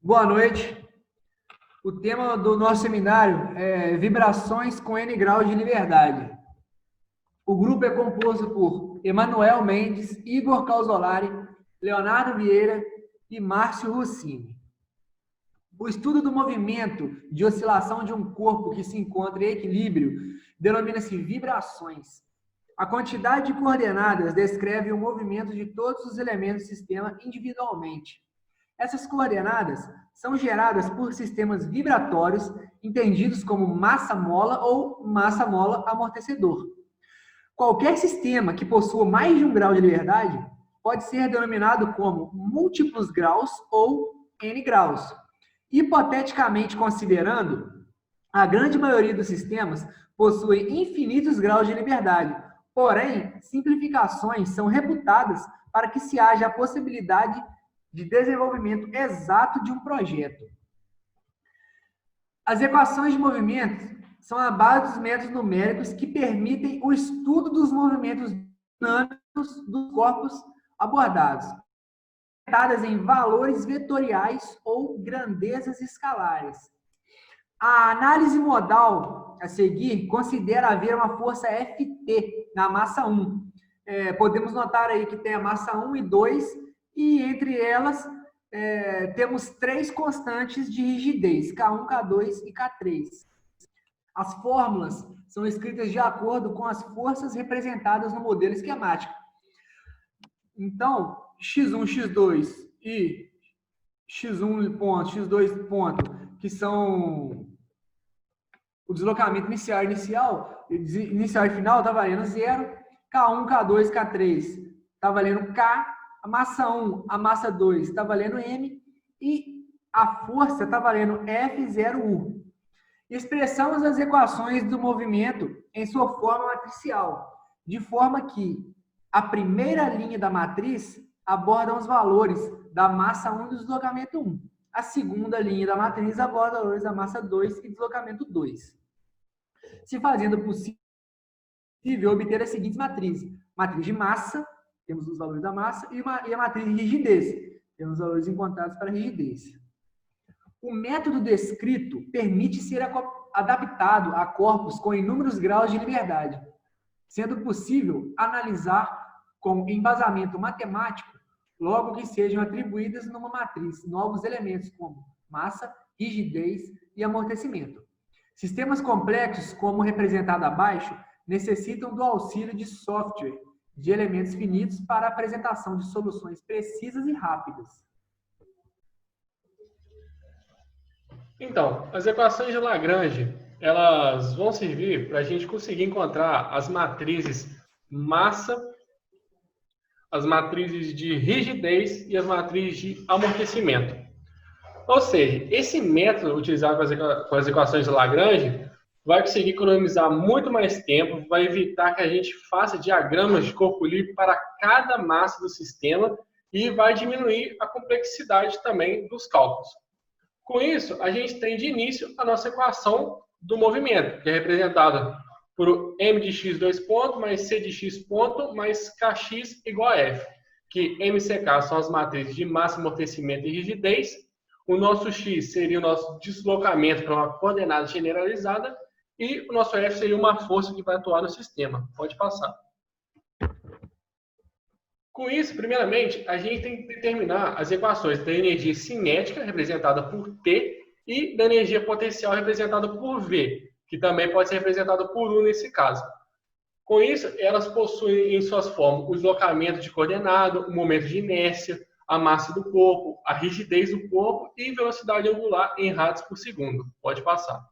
Boa noite. O tema do nosso seminário é Vibrações com N graus de liberdade. O grupo é composto por Emanuel Mendes, Igor Calzolari, Leonardo Vieira e Márcio Rossini. O estudo do movimento de oscilação de um corpo que se encontra em equilíbrio denomina-se vibrações. A quantidade de coordenadas descreve o movimento de todos os elementos do sistema individualmente. Essas coordenadas são geradas por sistemas vibratórios, entendidos como massa-mola ou massa-mola amortecedor. Qualquer sistema que possua mais de um grau de liberdade pode ser denominado como múltiplos graus ou N graus. Hipoteticamente considerando, a grande maioria dos sistemas possui infinitos graus de liberdade, porém, simplificações são reputadas para que se haja a possibilidade de desenvolvimento exato de um projeto. As equações de movimento são a base dos métodos numéricos que permitem o estudo dos movimentos dinâmicos dos corpos abordados, representadas em valores vetoriais ou grandezas escalares. A análise modal a seguir considera haver uma força Ft na massa 1. Podemos notar aí que tem a massa 1 e 2, e entre elas temos três constantes de rigidez, K1, K2 e K3. As fórmulas são escritas de acordo com as forças representadas no modelo esquemático. Então, X1, X2 e X1 ponto, X2 ponto, que são o deslocamento inicial e final, está valendo 0, K1, K2, K3 está valendo K, a massa 1, a massa 2 está valendo M e a força está valendo F0U. Expressamos as equações do movimento em sua forma matricial, de forma que a primeira linha da matriz aborda os valores da massa 1 e do deslocamento 1. A segunda linha da matriz aborda os valores da massa 2 e deslocamento 2. Se fazendo possível obter as seguintes matrizes: matriz de massa, temos os valores da massa, e a matriz de rigidez, temos os valores encontrados para a rigidez. O método descrito permite ser adaptado a corpos com inúmeros graus de liberdade, sendo possível analisar com embasamento matemático, logo que sejam atribuídas numa matriz novos elementos como massa, rigidez e amortecimento. Sistemas complexos, como representado abaixo, necessitam do auxílio de software de elementos finitos para a apresentação de soluções precisas e rápidas. Então, as equações de Lagrange, elas vão servir para a gente conseguir encontrar as matrizes massa, as matrizes de rigidez e as matrizes de amortecimento. Ou seja, esse método utilizado com as equações de Lagrange vai conseguir economizar muito mais tempo, vai evitar que a gente faça diagramas de corpo livre para cada massa do sistema e vai diminuir a complexidade também dos cálculos. Com isso, a gente tem de início a nossa equação do movimento, que é representada por m de x 2 pontos mais c de x ponto mais kx igual a f, que m e ck são as matrizes de massa, amortecimento e rigidez. O nosso x seria o nosso deslocamento para uma coordenada generalizada e o nosso F seria uma força que vai atuar no sistema. Pode passar. Com isso, primeiramente, a gente tem que determinar as equações da energia cinética, representada por T, e da energia potencial, representada por V, que também pode ser representada por U nesse caso. Com isso, elas possuem em suas formas o deslocamento de coordenada, o momento de inércia, a massa do corpo, a rigidez do corpo e velocidade angular em rads por segundo. Pode passar.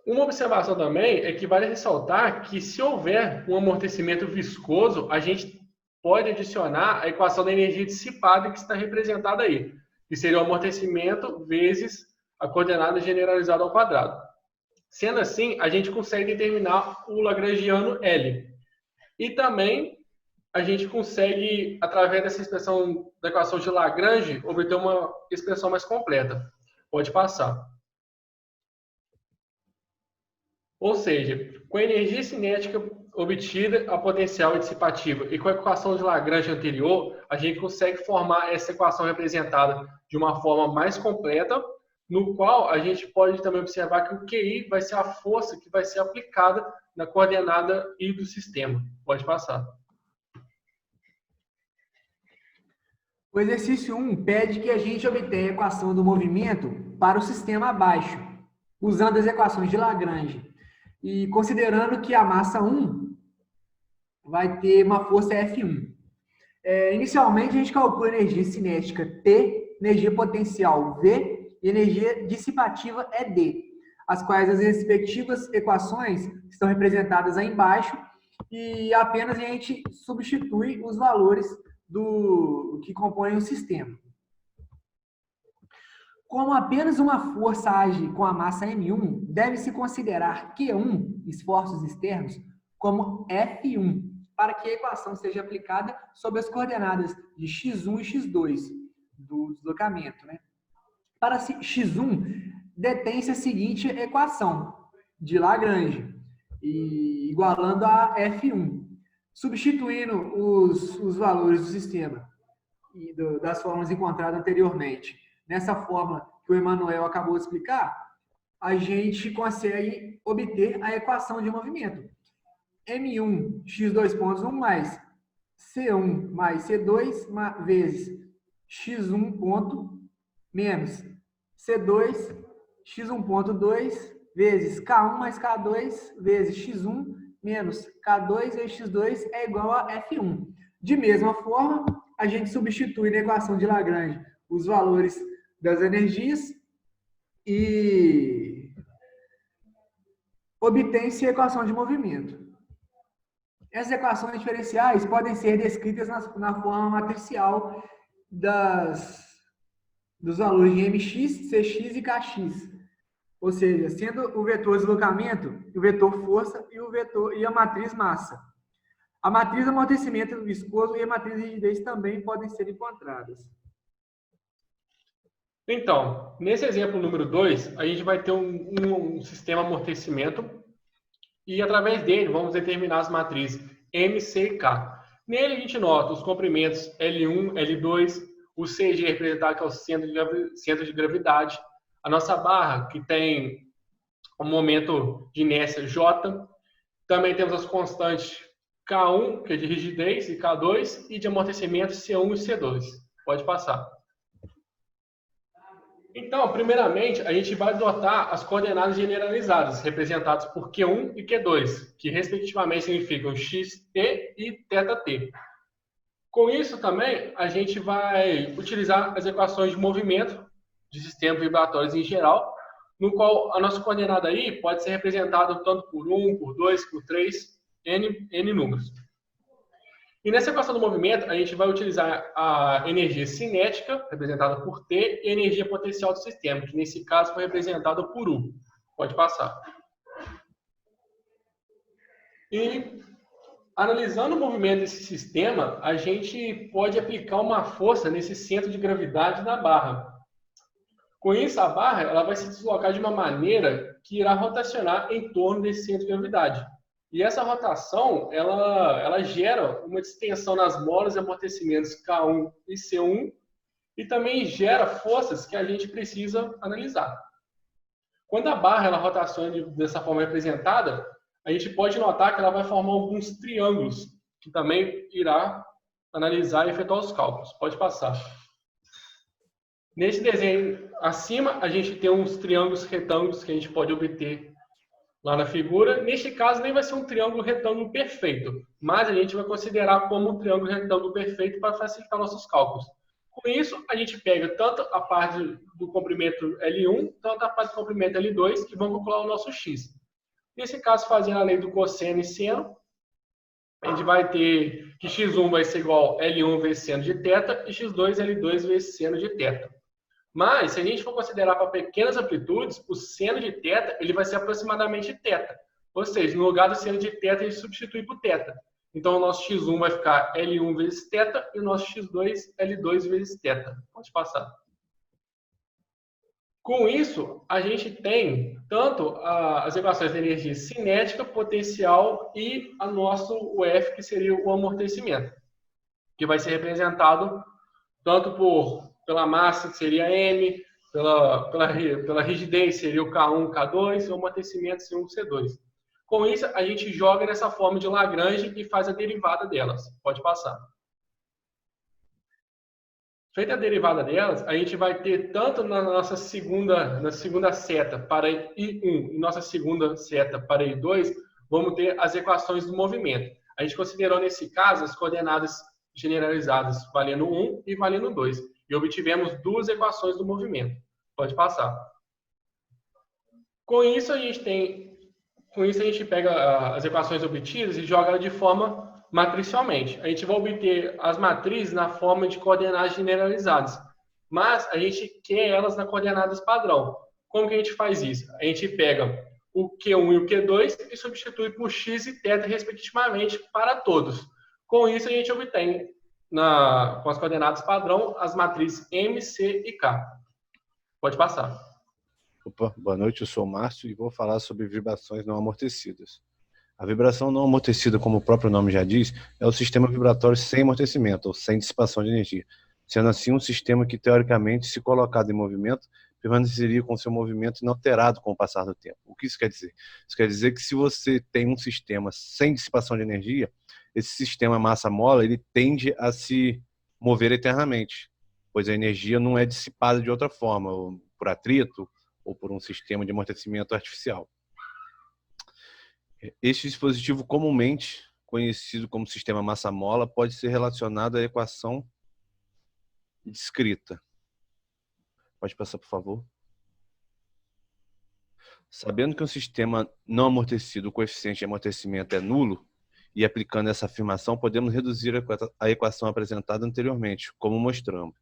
Uma observação também é que vale ressaltar que se houver um amortecimento viscoso, a gente pode adicionar a equação da energia dissipada que está representada aí, que seria o amortecimento vezes a coordenada generalizada ao quadrado. Sendo assim, a gente consegue determinar o lagrangiano L. E também a gente consegue, através dessa expressão da equação de Lagrange, obter uma expressão mais completa. Pode passar. Ou seja, com a energia cinética obtida a potencial dissipativa e com a equação de Lagrange anterior, a gente consegue formar essa equação representada de uma forma mais completa, no qual a gente pode também observar que o QI vai ser a força que vai ser aplicada na coordenada I do sistema. Pode passar. O exercício 1 pede que a gente obtenha a equação do movimento para o sistema abaixo, usando as equações de Lagrange. E considerando que a massa 1 vai ter uma força F1. Inicialmente, a gente calcula a energia cinética T, energia potencial V e energia dissipativa ED, as quais as respectivas equações estão representadas aí embaixo e apenas a gente substitui os valores do que compõem o sistema. Como apenas uma força age com a massa M1, deve-se considerar Q1, esforços externos, como F1, para que a equação seja aplicada sob as coordenadas de x1 e x2 do deslocamento, né? Para x1, detém-se a seguinte equação de Lagrange, igualando a F1. Substituindo os valores do sistema e das fórmulas encontradas anteriormente, nessa fórmula que o Emanuel acabou de explicar, a gente consegue obter a equação de movimento. M1, x2 pontos 1 mais C1 mais C2 vezes x1 ponto menos C2, x1 ponto 2 vezes K1 mais K2 vezes x1 menos K2 vezes x2 é igual a F1. De mesma forma, a gente substitui na equação de Lagrange os valores das energias e obtém-se a equação de movimento. Essas equações diferenciais podem ser descritas na forma matricial dos valores de mx, cx e kx. Ou seja, sendo o vetor deslocamento, o vetor força e a matriz massa. A matriz amortecimento viscoso e a matriz rigidez também podem ser encontradas. Então, nesse exemplo número 2, a gente vai ter um sistema amortecimento e através dele vamos determinar as matrizes M, C e K. Nele a gente nota os comprimentos L1, L2, o CG representado que é o centro de gravidade, a nossa barra que tem um momento de inércia J, também temos as constantes K1, que é de rigidez, e K2, e de amortecimento C1 e C2. Pode passar. Então, primeiramente, a gente vai adotar as coordenadas generalizadas, representadas por Q1 e Q2, que respectivamente significam xt e θt. Com isso também, a gente vai utilizar as equações de movimento de sistemas vibratórios em geral, no qual a nossa coordenada aí pode ser representada tanto por 1, por 2, por 3, n números. E nessa equação do movimento, a gente vai utilizar a energia cinética, representada por T, e a energia potencial do sistema, que nesse caso foi representada por U. Pode passar. E, analisando o movimento desse sistema, a gente pode aplicar uma força nesse centro de gravidade da barra. Com isso, a barra ela vai se deslocar de uma maneira que irá rotacionar em torno desse centro de gravidade. E essa rotação, ela gera uma distensão nas molas e amortecimentos K1 e C1 e também gera forças que a gente precisa analisar. Quando a barra ela rotaciona dessa forma representada, a gente pode notar que ela vai formar alguns triângulos, que também irá analisar e efetuar os cálculos. Pode passar. Nesse desenho acima, a gente tem uns triângulos retângulos que a gente pode obter lá na figura. Neste caso, nem vai ser um triângulo retângulo perfeito, mas a gente vai considerar como um triângulo retângulo perfeito para facilitar nossos cálculos. Com isso, a gente pega tanto a parte do comprimento L1, tanto a parte do comprimento L2 e vamos calcular o nosso x. Nesse caso, fazendo a lei do cosseno e seno, a gente vai ter que x1 vai ser igual a L1 vezes seno de θ e x2 L2 vezes seno de θ. Mas, se a gente for considerar para pequenas amplitudes, o seno de θ ele vai ser aproximadamente θ. Ou seja, no lugar do seno de θ, a gente substitui por θ. Então, o nosso x1 vai ficar L1 vezes θ e o nosso x2 L2 vezes θ. Pode passar. Com isso, a gente tem tanto as equações de energia cinética, potencial e a nosso UF, que seria o amortecimento, que vai ser representado tanto pela massa, que seria M, pela rigidez, seria o K1, K2, e o amortecimento, C1, C2. Com isso, a gente joga nessa forma de Lagrange e faz a derivada delas. Pode passar. Feita a derivada delas, a gente vai ter tanto na segunda seta para I1 e nossa segunda seta para I2, vamos ter as equações do movimento. A gente considerou, nesse caso, as coordenadas generalizadas valendo 1 e valendo 2. E obtivemos duas equações do movimento. Pode passar. Com isso, a gente pega as equações obtidas e joga de forma matricialmente. A gente vai obter as matrizes na forma de coordenadas generalizadas, mas a gente quer elas na coordenadas padrão. Como que a gente faz isso? A gente pega o Q1 e o Q2 e substitui por x e θ, respectivamente, para todos. Com isso, a gente obtém, com as coordenadas padrão, as matrizes M, C e K. Pode passar. Opa, boa noite, eu sou o Márcio e vou falar sobre vibrações não amortecidas. A vibração não amortecida, como o próprio nome já diz, é o sistema vibratório sem amortecimento, ou sem dissipação de energia, sendo assim um sistema que, teoricamente, se colocado em movimento, permaneceria com seu movimento inalterado com o passar do tempo. O que isso quer dizer? Isso quer dizer que se você tem um sistema sem dissipação de energia, esse sistema massa-mola, ele tende a se mover eternamente, pois a energia não é dissipada de outra forma, ou por atrito, ou por um sistema de amortecimento artificial. Este dispositivo, comumente conhecido como sistema massa-mola, pode ser relacionado à equação descrita. Pode passar, por favor. Sabendo que um sistema não amortecido, o coeficiente de amortecimento é nulo, e aplicando essa afirmação, podemos reduzir a equação apresentada anteriormente, como mostramos.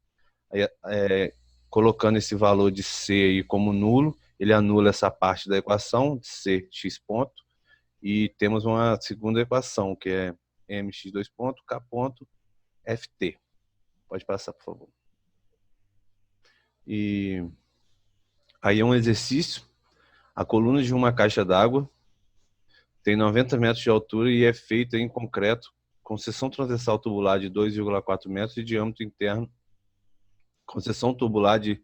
Colocando esse valor de C aí como nulo, ele anula essa parte da equação, de C, x ponto, e temos uma segunda equação, que é mx2 ponto, k ponto, ft. Pode passar, por favor. E aí é um exercício. A coluna de uma caixa d'água tem 90 metros de altura e é feita em concreto, com seção transversal tubular de 2,4 metros e diâmetro interno, com seção tubular de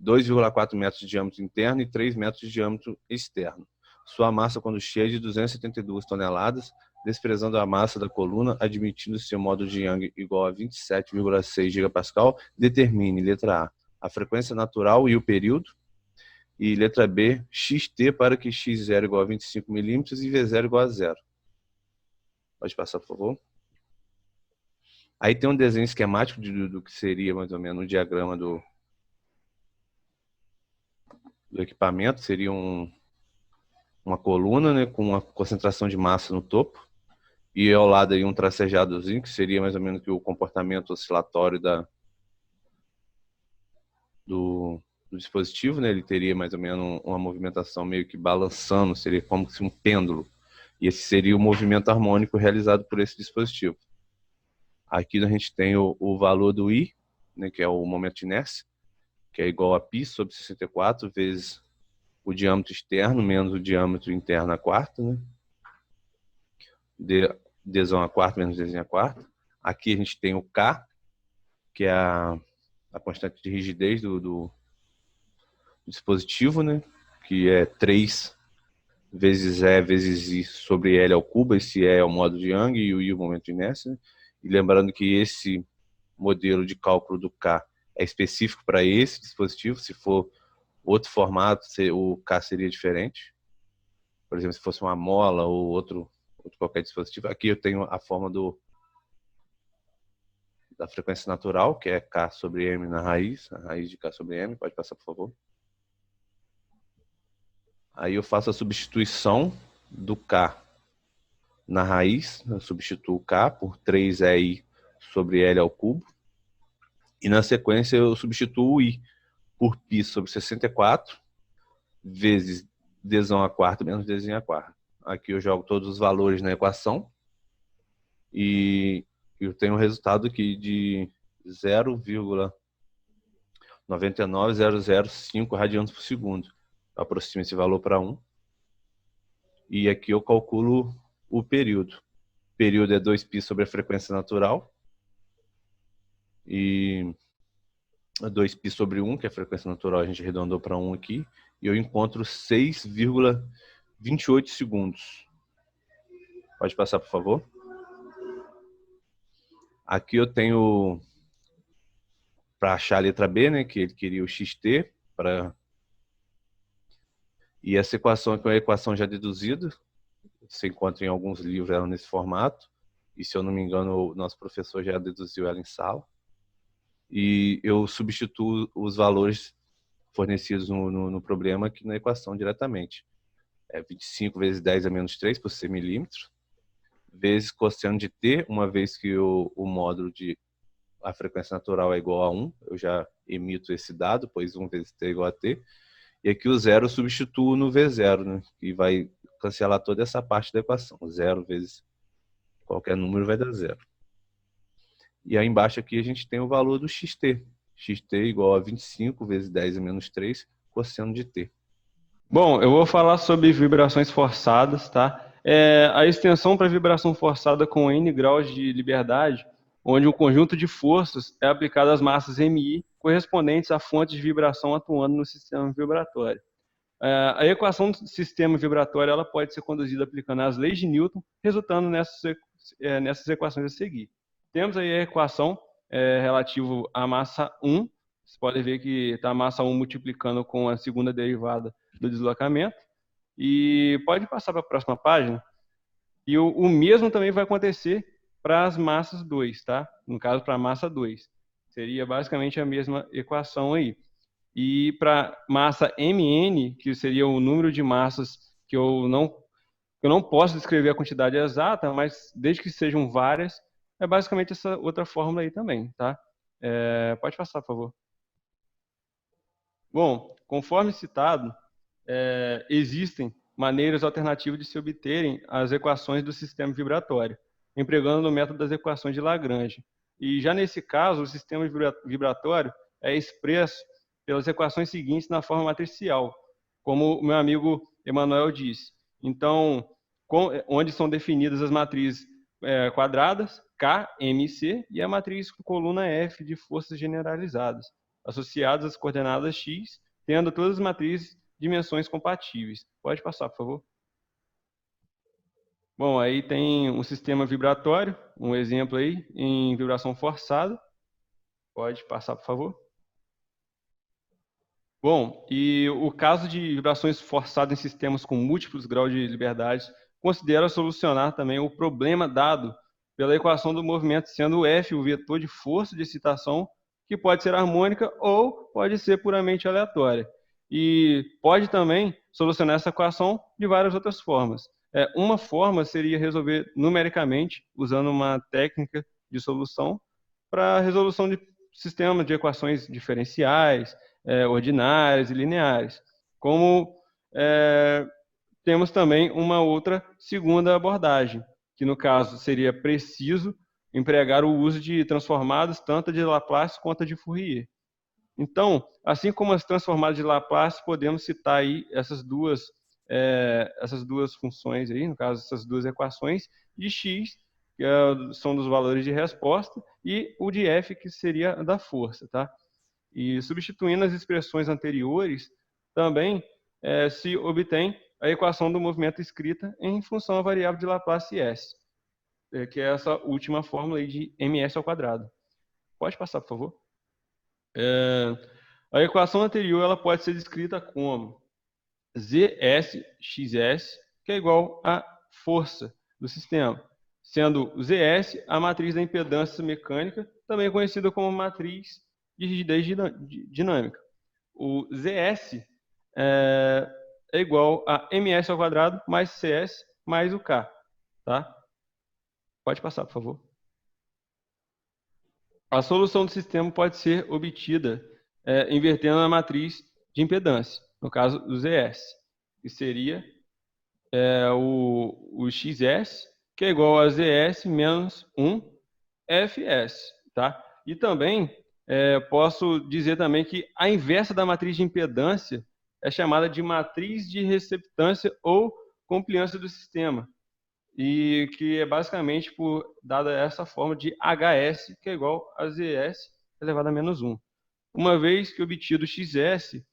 2,4 metros de diâmetro interno e 3 metros de diâmetro externo. Sua massa, quando cheia, é de 272 toneladas, desprezando a massa da coluna, admitindo seu modo de Young igual a 27,6 gigapascal, determine, letra A frequência natural e o período, e letra B, xt para que x0 igual a 25 milímetros e v0 igual a 0. Pode passar, por favor. Aí tem um desenho esquemático do que seria mais ou menos um diagrama do equipamento. Seria uma coluna, né, com uma concentração de massa no topo, e ao lado aí um tracejadozinho, que seria mais ou menos que o comportamento oscilatório do dispositivo, né? Ele teria mais ou menos uma movimentação meio que balançando, seria como se um pêndulo, e esse seria o movimento harmônico realizado por esse dispositivo. Aqui a gente tem o valor do I, né, que é o momento de inércia, que é igual a π sobre 64 vezes o diâmetro externo menos o diâmetro interno a quarta, né? Dzão a quarta menos Dzinho a quarta. Aqui a gente tem o K, que é a constante de rigidez do dispositivo, né? Que é 3 vezes E vezes I sobre L ao cubo. Esse E é o modo de Young e o I o momento de inércia, né? E lembrando que esse modelo de cálculo do K é específico para esse dispositivo. Se for outro formato, o K seria diferente. Por exemplo, se fosse uma mola ou outro qualquer dispositivo. Aqui eu tenho a forma da frequência natural, que é K sobre M na raiz, a raiz de K sobre M. Pode passar, por favor. Aí eu faço a substituição do K na raiz. Eu substituo o K por 3EI sobre L ao cubo. E na sequência eu substituo o I por π sobre 64 vezes Dzão a quarta menos Dzinho a quarta. Aqui eu jogo todos os valores na equação e eu tenho um resultado aqui de 99,005 radianos por segundo. Eu aproximo esse valor para 1. E aqui eu calculo o período. O período é 2π sobre a frequência natural. E 2π sobre 1, que é a frequência natural, a gente arredondou para 1 aqui. E eu encontro 6,28 segundos. Pode passar, por favor. Aqui eu tenho, para achar a letra B, né, que ele queria o xt, e essa equação aqui é uma equação já deduzida. Você encontra em alguns livros ela nesse formato. E, se eu não me engano, o nosso professor já deduziu ela em sala. E eu substituo os valores fornecidos no problema aqui na equação diretamente. É 25 vezes 10 a menos 3 por ser milímetro, vezes cosseno de t, uma vez que o módulo de a frequência natural é igual a 1. Eu já emito esse dado, pois 1 vezes t é igual a t. E aqui o zero eu substituo no V0, né? E vai cancelar toda essa parte da equação. 0 vezes qualquer número vai dar 0. E aí embaixo aqui a gente tem o valor do xt. Xt igual a 25 vezes 10 a menos 3 cosseno de t. Bom, eu vou falar sobre vibrações forçadas, tá? A extensão para vibração forçada com N graus de liberdade, onde um conjunto de forças é aplicado às massas MI correspondentes a fontes de vibração atuando no sistema vibratório. A equação do sistema vibratório ela pode ser conduzida aplicando as leis de Newton, resultando nessas equações a seguir. Temos aí a equação relativa à massa 1. Você pode ver que está a massa 1 multiplicando com a segunda derivada do deslocamento. E pode passar para a próxima página. E o mesmo também vai acontecer para as massas 2, tá? No caso, para a massa 2. Seria basicamente a mesma equação aí. E para massa Mn, que seria o número de massas que eu não posso descrever a quantidade exata, mas desde que sejam várias, é basicamente essa outra fórmula aí também, tá? Pode passar, por favor. Bom, conforme citado, existem maneiras alternativas de se obterem as equações do sistema vibratório, empregando o método das equações de Lagrange. E já nesse caso, o sistema vibratório é expresso pelas equações seguintes na forma matricial, como o meu amigo Emanuel disse. Então, onde são definidas as matrizes quadradas, K, M e C, e a matriz com coluna F de forças generalizadas, associadas às coordenadas X, tendo todas as matrizes dimensões compatíveis. Pode passar, por favor. Bom, aí tem um sistema vibratório, um exemplo aí, em vibração forçada. Pode passar, por favor. Bom, e o caso de vibrações forçadas em sistemas com múltiplos graus de liberdade considera solucionar também o problema dado pela equação do movimento, sendo o F o vetor de força de excitação, que pode ser harmônica ou pode ser puramente aleatória. E pode também solucionar essa equação de várias outras formas. Uma forma seria resolver numericamente, usando uma técnica de solução, para resolução de sistemas de equações diferenciais, ordinárias e lineares. Como temos também uma outra segunda abordagem, que no caso seria preciso empregar o uso de transformadas, tanto de Laplace quanto de Fourier. Então, assim como as transformadas de Laplace, podemos citar aí essas duas funções aí, no caso, essas duas equações de x, que são dos valores de resposta, e o de F, que seria da força, tá? E substituindo as expressões anteriores, também se obtém a equação do movimento escrita em função da variável de Laplace S, que é essa última fórmula aí de ms ao quadrado. Pode passar, por favor. A equação anterior ela pode ser descrita como ZS/XS, que é igual à força do sistema, sendo o ZS a matriz da impedância mecânica, também conhecida como matriz de rigidez dinâmica. O ZS é igual a ms ao quadrado mais cs mais o k, tá? Pode passar, por favor. A solução do sistema pode ser obtida invertendo a matriz de impedância, no caso do ZS, que seria o XS, que é igual a ZS menos 1 FS, tá? E também posso dizer também que a inversa da matriz de impedância é chamada de matriz de receptância ou compliância do sistema, e que é basicamente dada essa forma de HS, que é igual a ZS elevado a menos 1. Uma vez que obtido XS,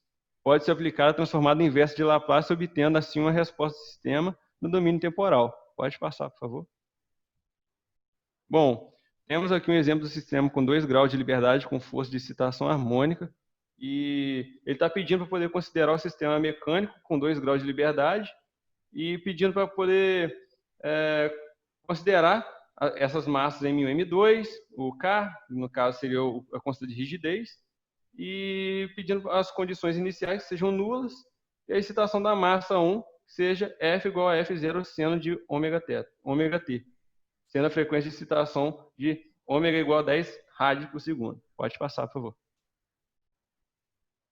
pode ser aplicado a transformada inversa de Laplace, obtendo assim uma resposta do sistema no domínio temporal. Pode passar, por favor. Bom, temos aqui um exemplo do sistema com 2 graus de liberdade com força de excitação harmônica, e ele está pedindo para poder considerar o sistema mecânico com 2 graus de liberdade e pedindo para poder considerar essas massas M1 e M2, o K, no caso seria a constante de rigidez, e pedindo as condições iniciais que sejam nulas e a excitação da massa 1 seja F igual a F0 seno de ômega t, sendo a frequência de excitação de ômega igual a 10 rádios por segundo. Pode passar, por favor.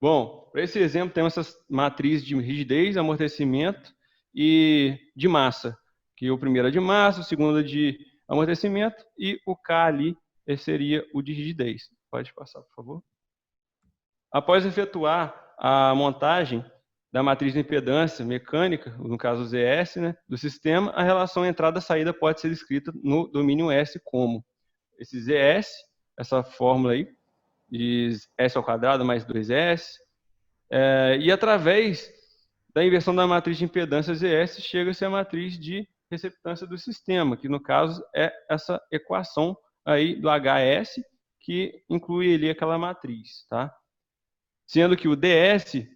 Bom, para esse exemplo temos essas matrizes de rigidez, amortecimento e de massa, que o primeiro é de massa, o segundo é de amortecimento e o K ali seria o de rigidez. Pode passar, por favor. Após efetuar a montagem da matriz de impedância mecânica, no caso ZS, do sistema, a relação entrada-saída pode ser escrita no domínio S como esse ZS, essa fórmula aí, de S ao quadrado mais 2S, e através da inversão da matriz de impedância ZS, chega-se à matriz de receptância do sistema, que no caso é essa equação aí do HS, que inclui ali aquela matriz, tá? Sendo que o ds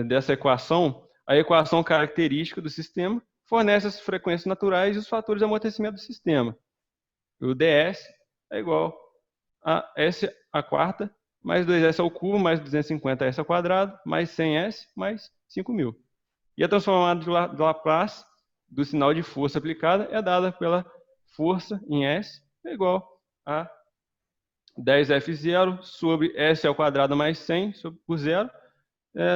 dessa equação, a equação característica do sistema, fornece as frequências naturais e os fatores de amortecimento do sistema. O ds é igual a S à quarta, mais 2S ao cubo, mais 250S ao quadrado, mais 100S, mais 5.000. E a transformada de Laplace do sinal de força aplicada é dada pela força em S, é igual a 10F0 sobre S ao quadrado mais 100 por zero,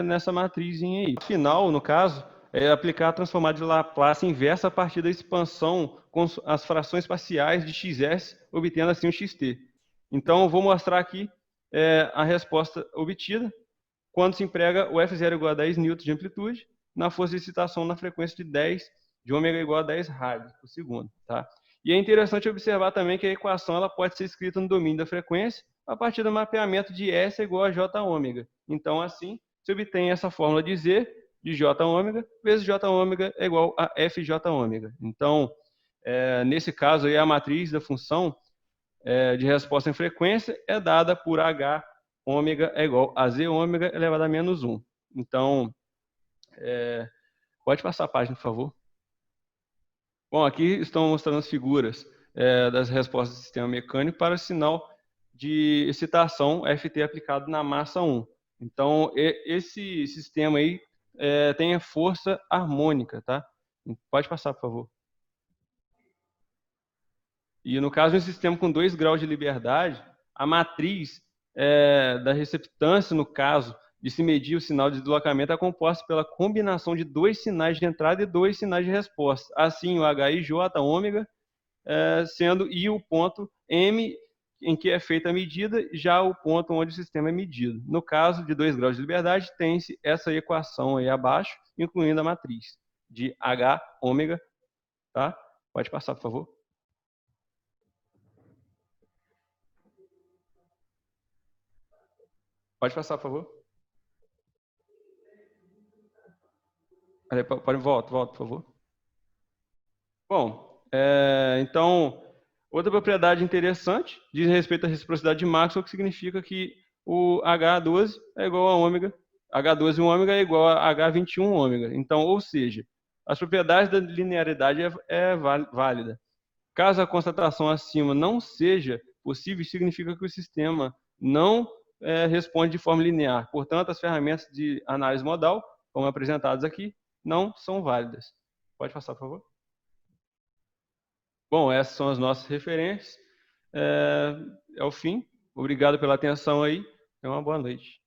nessa matrizinha aí. Final, no caso, é aplicar a transformada de Laplace inversa a partir da expansão com as frações parciais de XS, obtendo assim o XT. Então, eu vou mostrar aqui a resposta obtida quando se emprega o F0 igual a 10 newtons de amplitude na força de excitação na frequência de 10 de ômega igual a 10 rádios por segundo, tá? E é interessante observar também que a equação ela pode ser escrita no domínio da frequência a partir do mapeamento de S igual a J ômega. Então, assim, se obtém essa fórmula de Z de J ômega vezes J ômega é igual a FJ ômega. Então, nesse caso, aí, a matriz da função de resposta em frequência é dada por H ômega é igual a Z ômega elevado a menos 1. Então, pode passar a página, por favor. Bom, aqui estão mostrando as figuras das respostas do sistema mecânico para o sinal de excitação FT aplicado na massa 1. Então, esse sistema aí tem a força harmônica, tá? Pode passar, por favor. E no caso de um sistema com 2 graus de liberdade, a matriz da receptância, no caso de se medir o sinal de deslocamento, é composta pela combinação de 2 sinais de entrada e 2 sinais de resposta. Assim, o H e J ômega, sendo I o ponto M em que é feita a medida, já o ponto onde o sistema é medido. No caso de 2 graus de liberdade, tem-se essa equação aí abaixo, incluindo a matriz de H ômega, tá? Pode passar, por favor. Pode passar, por favor. Pode, volta, por favor. Bom, então, outra propriedade interessante diz respeito à reciprocidade de Maxwell, que significa que o H12 é igual a ômega, H12 ômega é igual a H21 ômega. Então, ou seja, as propriedades da linearidade é válida. Caso a constatação acima não seja possível, significa que o sistema não responde de forma linear. Portanto, as ferramentas de análise modal, como apresentadas aqui, não são válidas. Pode passar, por favor. Bom, essas são as nossas referências. É o fim. Obrigado pela atenção aí. Tenha uma boa noite.